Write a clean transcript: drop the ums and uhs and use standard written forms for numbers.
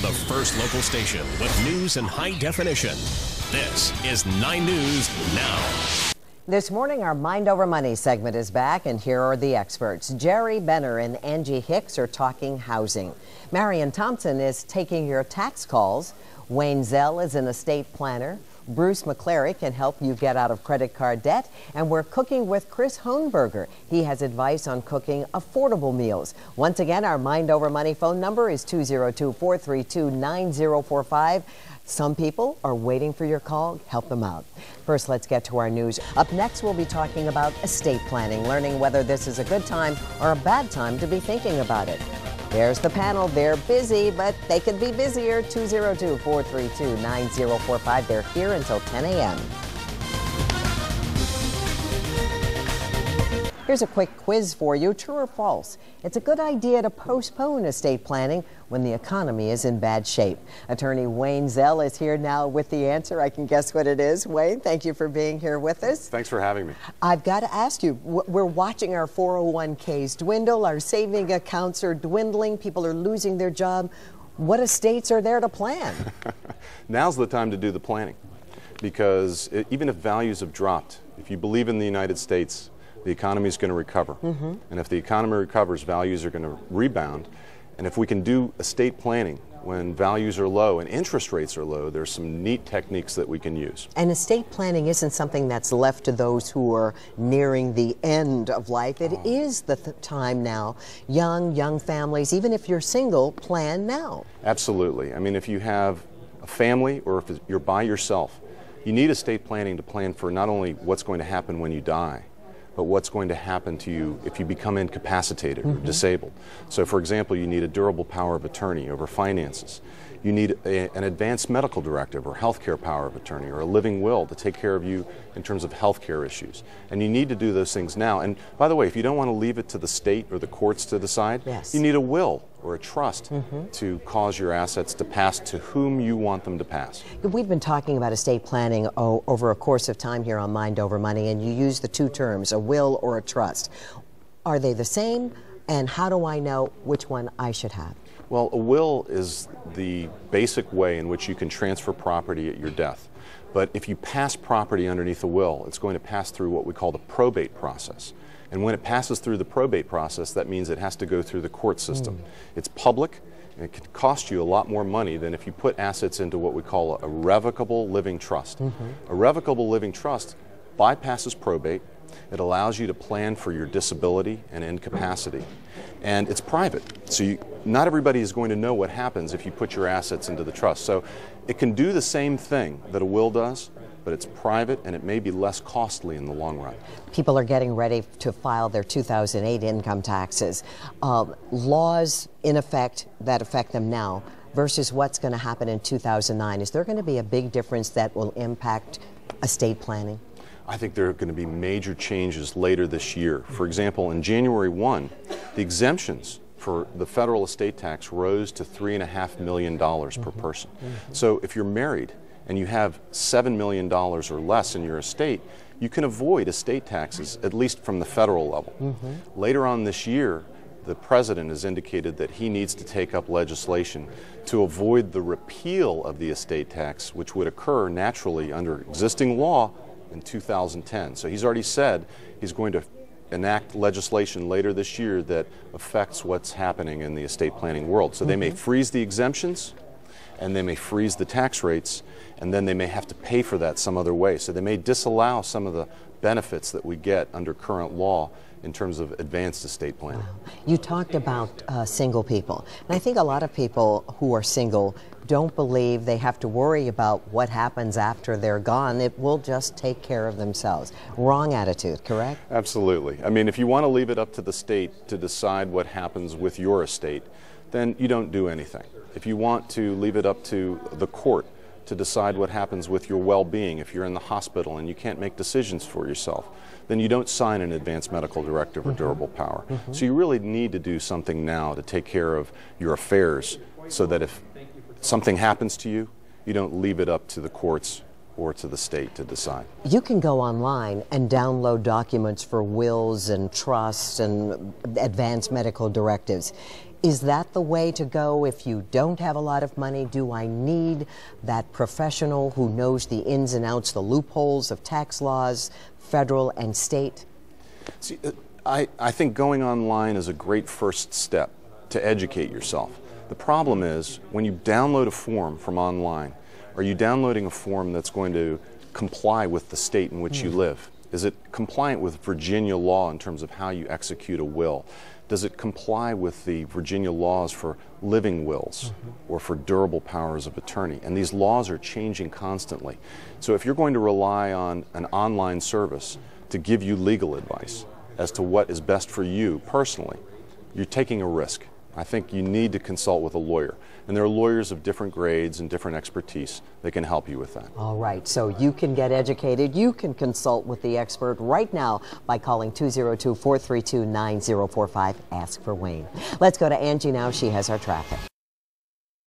on the first local station with news in high definition. This is 9 News Now. This morning, our Mind Over Money segment is back, and here are the experts. Jerry Benner and Angie Hicks are talking housing. Marion Thompson is taking your tax calls. Wayne Zell is an estate planner. Bruce McClary can help you get out of credit card debt. And we're cooking with Chris Hohenberger. He has advice on cooking affordable meals. Once again, our Mind Over Money phone number is 202-432-9045. Some people are waiting for your call. Help them out. First, let's get to our news. Up next, we'll be talking about estate planning, learning whether this is a good time or a bad time to be thinking about it. There's the panel. They're busy, but they could be busier. 202-432-9045. They're here until 10 a.m. Here's a quick quiz for you. True or false? It's a good idea to postpone estate planning when the economy is in bad shape. Attorney Wayne Zell is here now with the answer. I can guess what it is. Wayne, thank you for being here with us. Thanks for having me. I've got to ask you, we're watching our 401ks dwindle. Our saving accounts are dwindling. People are losing their job. What estates are there to plan? Now's the time to do the planning, because even if values have dropped, if you believe in the United States, the economy is going to recover. And if the economy recovers, values are going to rebound. And if we can do estate planning when values are low and interest rates are low, there's some neat techniques that we can use. And estate planning isn't something that's left to those who are nearing the end of life. It is the time now. Young families, even if you're single, plan now. Absolutely. I mean, if you have a family or if you're by yourself, you need estate planning to plan for not only what's going to happen when you die, but what's going to happen to you if you become incapacitated or disabled. So, for example, you need a durable power of attorney over finances. You need an advanced medical directive or healthcare power of attorney or a living will to take care of you in terms of healthcare issues. And you need to do those things now. And by the way, if you don't want to leave it to the state or the courts to decide, you need a will or a trust to cause your assets to pass to whom you want them to pass. We've been talking about estate planning over a course of time here on Mind Over Money, and you use the two terms, a will or a trust. Are they the same? And how do I know which one I should have? Well, a will is the basic way in which you can transfer property at your death. But if you pass property underneath a will, it's going to pass through what we call the probate process. And when it passes through the probate process, that means it has to go through the court system. It's public, and it can cost you a lot more money than if you put assets into what we call a revocable living trust. A revocable living trust bypasses probate. It allows you to plan for your disability and incapacity. And it's private, so not everybody is going to know what happens if you put your assets into the trust. So it can do the same thing that a will does, but it's private and it may be less costly in the long run. People are getting ready to file their 2008 income taxes. Laws in effect that affect them now versus what's going to happen in 2009. Is there going to be a big difference that will impact estate planning? I think there are going to be major changes later this year. For example, in January 1, the exemptions for the federal estate tax rose to $3.5 million per person. So if you're married and you have $7 million or less in your estate, you can avoid estate taxes, at least from the federal level. Later on this year, the president has indicated that he needs to take up legislation to avoid the repeal of the estate tax, which would occur naturally under existing law in 2010. So he's already said he's going to enact legislation later this year that affects what's happening in the estate planning world. So they may freeze the exemptions, and they may freeze the tax rates, and then they may have to pay for that some other way. So they may disallow some of the benefits that we get under current law in terms of advanced estate planning. You talked about single people, and I think a lot of people who are single don't believe they have to worry about what happens after they're gone. It will just take care of themselves. Wrong attitude, correct? Absolutely. I mean, if you want to leave it up to the state to decide what happens with your estate, then you don't do anything. If you want to leave it up to the court to decide what happens with your well-being, if you're in the hospital and you can't make decisions for yourself, then you don't sign an advanced medical directive or durable power. So you really need to do something now to take care of your affairs so that if something happens to you, you don't leave it up to the courts or to the state to decide. You can go online and download documents for wills and trusts and advanced medical directives. Is that the way to go if you don't have a lot of money? Do I need that professional who knows the ins and outs, the loopholes of tax laws, federal and state? See, I think going online is a great first step to educate yourself. The problem is when you download a form from online, are you downloading a form that's going to comply with the state in which you live? Is it compliant with Virginia law in terms of how you execute a will? Does it comply with the Virginia laws for living wills or for durable powers of attorney? And these laws are changing constantly. So if you're going to rely on an online service to give you legal advice as to what is best for you personally, you're taking a risk. I think you need to consult with a lawyer. And there are lawyers of different grades and different expertise that can help you with that. All right, so you can get educated. You can consult with the expert right now by calling 202-432-9045. Ask for Wayne. Let's go to Angie now. She has our traffic.